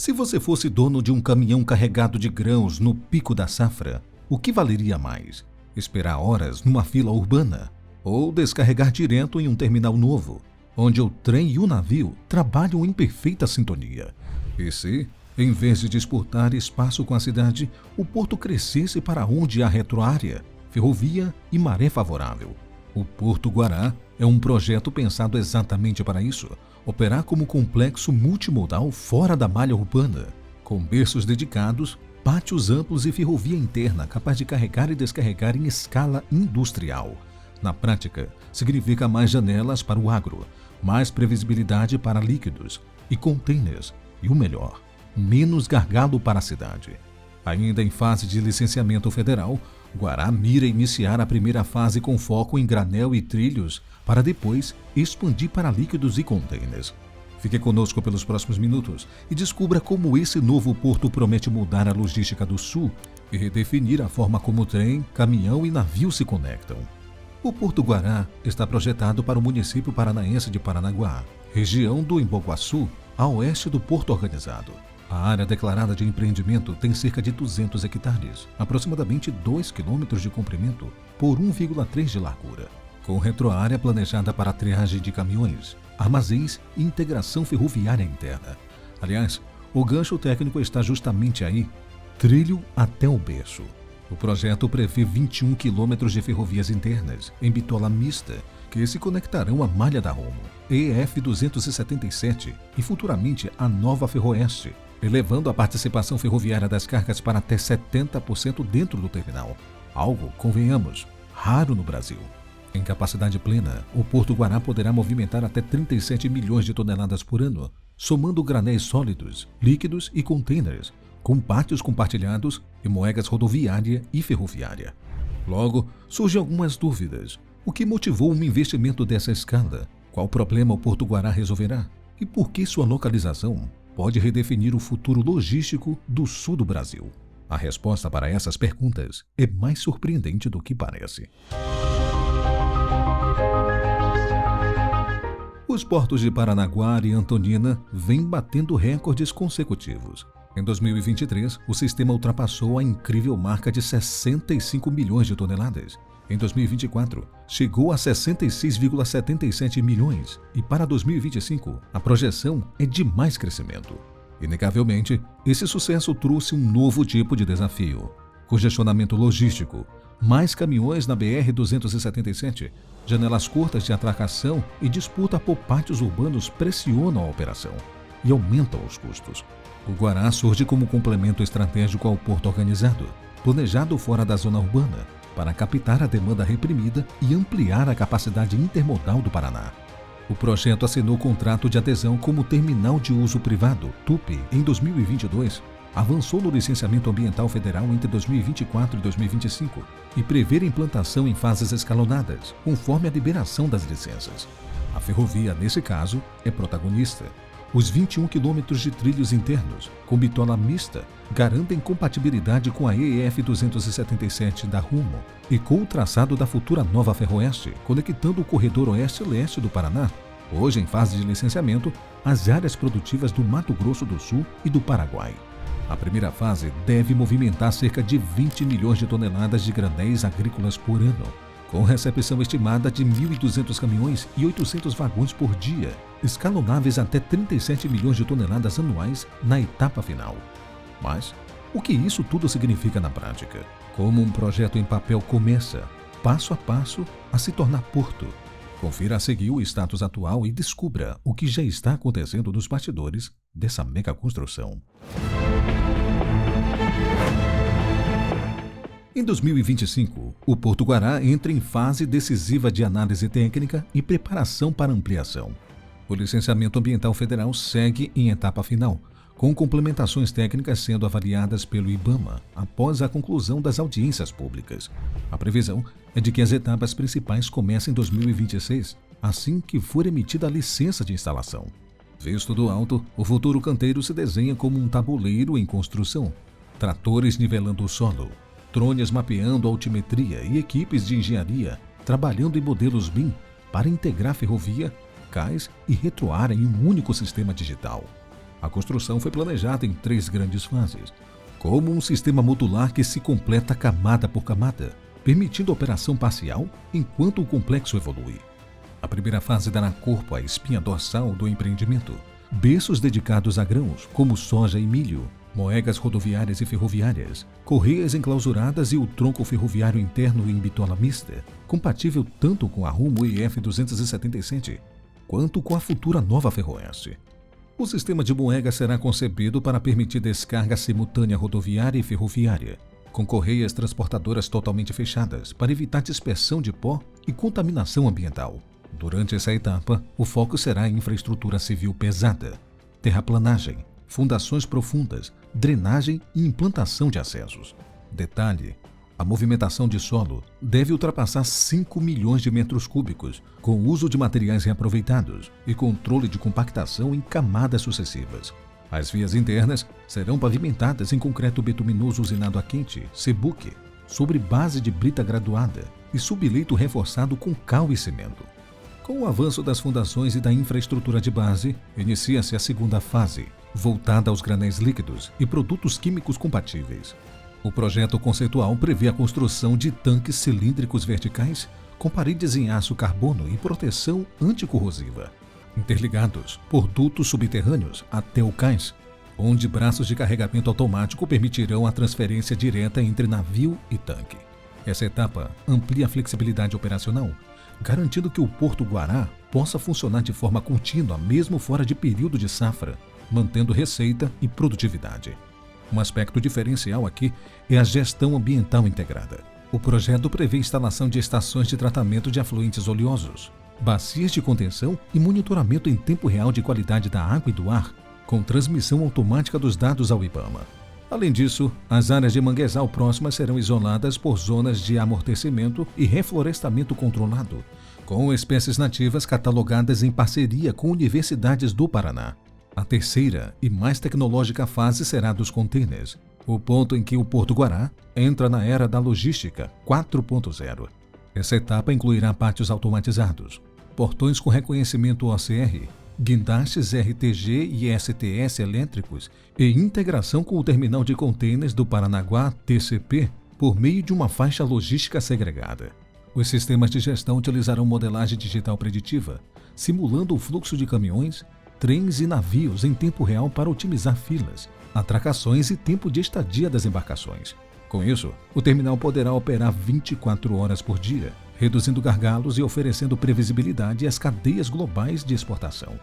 Se você fosse dono de um caminhão carregado de grãos no pico da safra, o que valeria mais? Esperar horas numa fila urbana? Ou descarregar direto em um terminal novo, onde o trem e o navio trabalham em perfeita sintonia? E se, em vez de disputar espaço com a cidade, o porto crescesse para onde há retroárea, ferrovia e maré favorável? O Porto Guará é um projeto pensado exatamente para isso: operar como complexo multimodal fora da malha urbana, com berços dedicados, pátios amplos e ferrovia interna capaz de carregar e descarregar em escala industrial. Na prática, significa mais janelas para o agro, mais previsibilidade para líquidos e containers e, o melhor, menos gargalo para a cidade. Ainda em fase de licenciamento federal, Guará mira iniciar a primeira fase com foco em granel e trilhos, para depois expandir para líquidos e containers. Fique conosco pelos próximos minutos e descubra como esse novo porto promete mudar a logística do Sul e redefinir a forma como o trem, caminhão e navio se conectam. O Porto Guará está projetado para o município paranaense de Paranaguá, região do Embu-Guaçu, a oeste do Porto Organizado. A área declarada de empreendimento tem cerca de 200 hectares, aproximadamente 2 quilômetros de comprimento por 1,3 de largura, com retroárea planejada para triagem de caminhões, armazéns e integração ferroviária interna. Aliás, o gancho técnico está justamente aí, trilho até o berço. O projeto prevê 21 quilômetros de ferrovias internas em bitola mista, que se conectarão à malha da Rumo, EF 277 e futuramente à Nova Ferroeste, elevando a participação ferroviária das cargas para até 70% dentro do terminal. Algo, convenhamos, raro no Brasil. Em capacidade plena, o Porto Guará poderá movimentar até 37 milhões de toneladas por ano, somando granéis sólidos, líquidos e containers, com pátios compartilhados e moedas rodoviária e ferroviária. Logo, surgem algumas dúvidas. O que motivou um investimento dessa escala? Qual problema o Porto Guará resolverá? E por que sua localização pode redefinir o futuro logístico do sul do Brasil? A resposta para essas perguntas é mais surpreendente do que parece. Os portos de Paranaguá e Antonina vêm batendo recordes consecutivos. Em 2023, o sistema ultrapassou a incrível marca de 65 milhões de toneladas. Em 2024, chegou a 66,77 milhões e para 2025, a projeção é de mais crescimento. Inegavelmente, esse sucesso trouxe um novo tipo de desafio: congestionamento logístico, mais caminhões na BR-277, janelas curtas de atracação e disputa por pátios urbanos pressionam a operação e aumentam os custos. O Guará surge como complemento estratégico ao porto organizado, planejado fora da zona urbana, para captar a demanda reprimida e ampliar a capacidade intermodal do Paraná. O projeto assinou contrato de adesão como Terminal de Uso Privado, TUP, em 2022, avançou no licenciamento ambiental federal entre 2024 e 2025 e prevê implantação em fases escalonadas, conforme a liberação das licenças. A ferrovia, nesse caso, é protagonista. Os 21 quilômetros de trilhos internos, com bitola mista, garantem compatibilidade com a EF 277 da Rumo e com o traçado da futura Nova Ferroeste, conectando o corredor oeste-leste do Paraná, hoje em fase de licenciamento, às áreas produtivas do Mato Grosso do Sul e do Paraguai. A primeira fase deve movimentar cerca de 20 milhões de toneladas de granéis agrícolas por ano, com recepção estimada de 1.200 caminhões e 800 vagões por dia, escalonáveis até 37 milhões de toneladas anuais na etapa final. Mas, o que isso tudo significa na prática? Como um projeto em papel começa, passo a passo, a se tornar porto? Confira a seguir o status atual e descubra o que já está acontecendo nos bastidores dessa mega construção. Em 2025, o Porto Guará entra em fase decisiva de análise técnica e preparação para ampliação. O licenciamento ambiental federal segue em etapa final, com complementações técnicas sendo avaliadas pelo IBAMA após a conclusão das audiências públicas. A previsão é de que as etapas principais comecem em 2026, assim que for emitida a licença de instalação. Visto do alto, o futuro canteiro se desenha como um tabuleiro em construção, tratores nivelando o solo, drones mapeando a altimetria e equipes de engenharia trabalhando em modelos BIM para integrar ferrovia, cais e retroárea em um único sistema digital. A construção foi planejada em 3 grandes fases, como um sistema modular que se completa camada por camada, permitindo operação parcial enquanto o complexo evolui. A primeira fase dará corpo à espinha dorsal do empreendimento, berços dedicados a grãos, como soja e milho, moegas rodoviárias e ferroviárias, correias enclausuradas e o tronco ferroviário interno em bitola mista, compatível tanto com a Rumo EF 277, quanto com a futura Nova Ferroeste. O sistema de moegas será concebido para permitir descarga simultânea rodoviária e ferroviária, com correias transportadoras totalmente fechadas para evitar dispersão de pó e contaminação ambiental. Durante essa etapa, o foco será em infraestrutura civil pesada, terraplanagem, fundações profundas, drenagem e implantação de acessos. Detalhe: a movimentação de solo deve ultrapassar 5 milhões de metros cúbicos, com o uso de materiais reaproveitados e controle de compactação em camadas sucessivas. As vias internas serão pavimentadas em concreto bituminoso usinado a quente, CBUQ, sobre base de brita graduada e subleito reforçado com cal e cimento. Com o avanço das fundações e da infraestrutura de base, inicia-se a segunda fase, voltada aos granéis líquidos e produtos químicos compatíveis. O projeto conceitual prevê a construção de tanques cilíndricos verticais com paredes em aço carbono e proteção anticorrosiva, interligados por dutos subterrâneos até o cais, onde braços de carregamento automático permitirão a transferência direta entre navio e tanque. Essa etapa amplia a flexibilidade operacional, garantindo que o Porto Guará possa funcionar de forma contínua mesmo fora de período de safra, mantendo receita e produtividade. Um aspecto diferencial aqui é a gestão ambiental integrada. O projeto prevê a instalação de estações de tratamento de afluentes oleosos, bacias de contenção e monitoramento em tempo real de qualidade da água e do ar, com transmissão automática dos dados ao IBAMA. Além disso, as áreas de manguezal próximas serão isoladas por zonas de amortecimento e reflorestamento controlado, com espécies nativas catalogadas em parceria com universidades do Paraná. A terceira e mais tecnológica fase será dos containers, o ponto em que o Porto Guará entra na era da logística 4.0. Essa etapa incluirá pátios automatizados, portões com reconhecimento OCR, guindastes RTG e STS elétricos e integração com o terminal de containers do Paranaguá TCP por meio de uma faixa logística segregada. Os sistemas de gestão utilizarão modelagem digital preditiva, simulando o fluxo de caminhões, trens e navios em tempo real para otimizar filas, atracações e tempo de estadia das embarcações. Com isso, o terminal poderá operar 24 horas por dia, reduzindo gargalos e oferecendo previsibilidade às cadeias globais de exportação.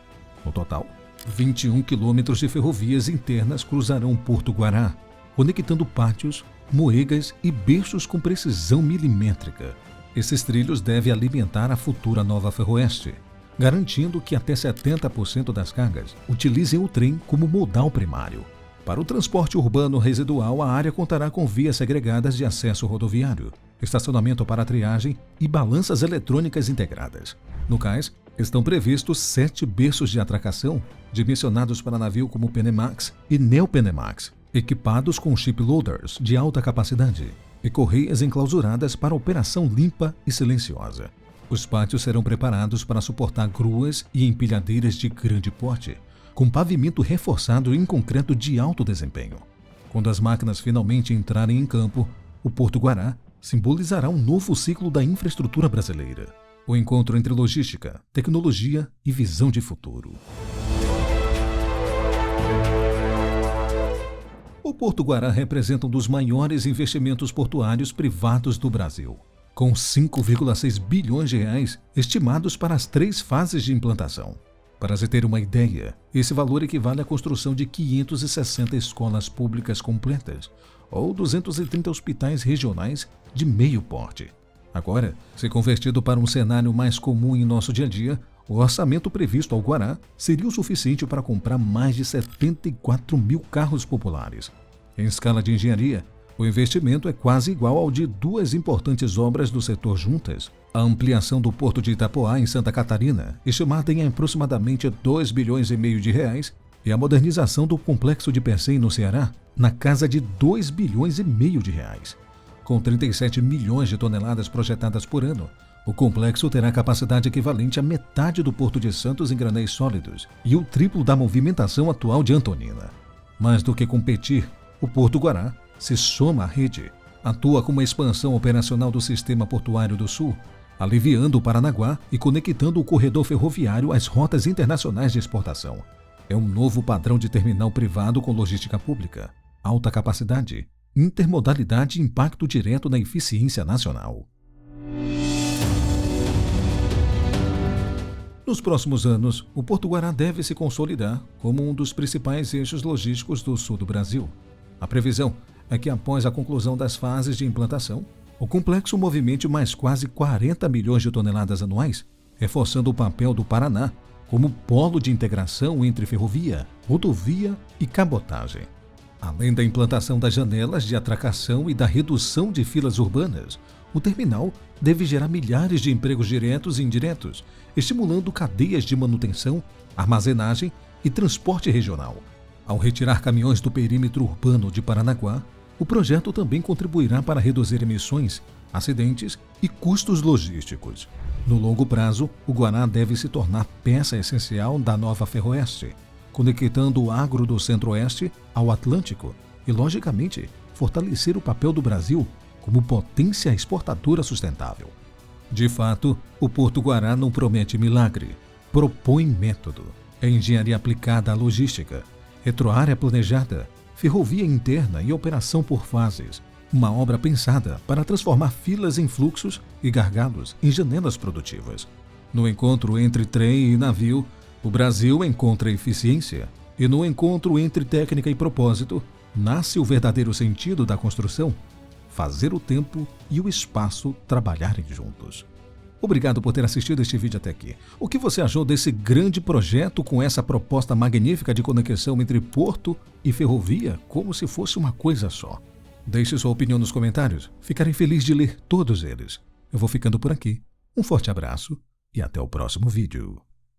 No total, 21 quilômetros de ferrovias internas cruzarão Porto Guará, conectando pátios, moegas e berços com precisão milimétrica. Esses trilhos devem alimentar a futura Nova Ferroeste, garantindo que até 70% das cargas utilizem o trem como modal primário. Para o transporte urbano residual, a área contará com vias segregadas de acesso rodoviário, estacionamento para triagem e balanças eletrônicas integradas. No cais, estão previstos 7 berços de atracação, dimensionados para navio como Penemax e Neopenemax, equipados com chip loaders de alta capacidade e correias enclausuradas para operação limpa e silenciosa. Os pátios serão preparados para suportar gruas e empilhadeiras de grande porte, com pavimento reforçado em concreto de alto desempenho. Quando as máquinas finalmente entrarem em campo, o Porto Guará simbolizará um novo ciclo da infraestrutura brasileira. O encontro entre logística, tecnologia e visão de futuro. O Porto Guará representa um dos maiores investimentos portuários privados do Brasil, com 5,6 bilhões de reais estimados para as 3 fases de implantação. Para se ter uma ideia, esse valor equivale à construção de 560 escolas públicas completas ou 230 hospitais regionais de meio porte. Agora, se convertido para um cenário mais comum em nosso dia a dia, o orçamento previsto ao Guará seria o suficiente para comprar mais de 74 mil carros populares. Em escala de engenharia, o investimento é quase igual ao de 2 importantes obras do setor juntas: a ampliação do Porto de Itapoá, em Santa Catarina, estimada em aproximadamente 2 bilhões e meio de reais, e a modernização do Complexo de Pecém, no Ceará, na casa de 2 bilhões e meio de reais. Com 37 milhões de toneladas projetadas por ano, O complexo terá capacidade equivalente à metade do Porto de Santos em granéis sólidos e o triplo da movimentação atual de Antonina. Mais do que competir, o Porto Guará se soma à rede, atua como uma expansão operacional do Sistema Portuário do Sul, aliviando o Paranaguá e conectando o corredor ferroviário às rotas internacionais de exportação. É um novo padrão de terminal privado com logística pública, alta capacidade, intermodalidade e impacto direto na eficiência nacional. Nos próximos anos, o Porto Guará deve se consolidar como um dos principais eixos logísticos do sul do Brasil. A previsão é que, após a conclusão das fases de implantação, o complexo movimente mais quase 40 milhões de toneladas anuais, reforçando o papel do Paraná como polo de integração entre ferrovia, rodovia e cabotagem. Além da implantação das janelas de atracação e da redução de filas urbanas, o terminal deve gerar milhares de empregos diretos e indiretos, estimulando cadeias de manutenção, armazenagem e transporte regional. Ao retirar caminhões do perímetro urbano de Paranaguá, o projeto também contribuirá para reduzir emissões, acidentes e custos logísticos. No longo prazo, o Guará deve se tornar peça essencial da nova Ferroeste, conectando o agro do Centro-Oeste ao Atlântico e, logicamente, fortalecer o papel do Brasil como potência exportadora sustentável. De fato, o Porto Guará não promete milagre, propõe método. É engenharia aplicada à logística, retroárea planejada, ferrovia interna e operação por fases. Uma obra pensada para transformar filas em fluxos e gargalos em janelas produtivas. No encontro entre trem e navio, o Brasil encontra eficiência, e no encontro entre técnica e propósito, nasce o verdadeiro sentido da construção: fazer o tempo e o espaço trabalharem juntos. Obrigado por ter assistido este vídeo até aqui. O que você achou desse grande projeto com essa proposta magnífica de conexão entre porto e ferrovia, como se fosse uma coisa só? Deixe sua opinião nos comentários. Ficarei feliz de ler todos eles. Eu vou ficando por aqui. Um forte abraço e até o próximo vídeo.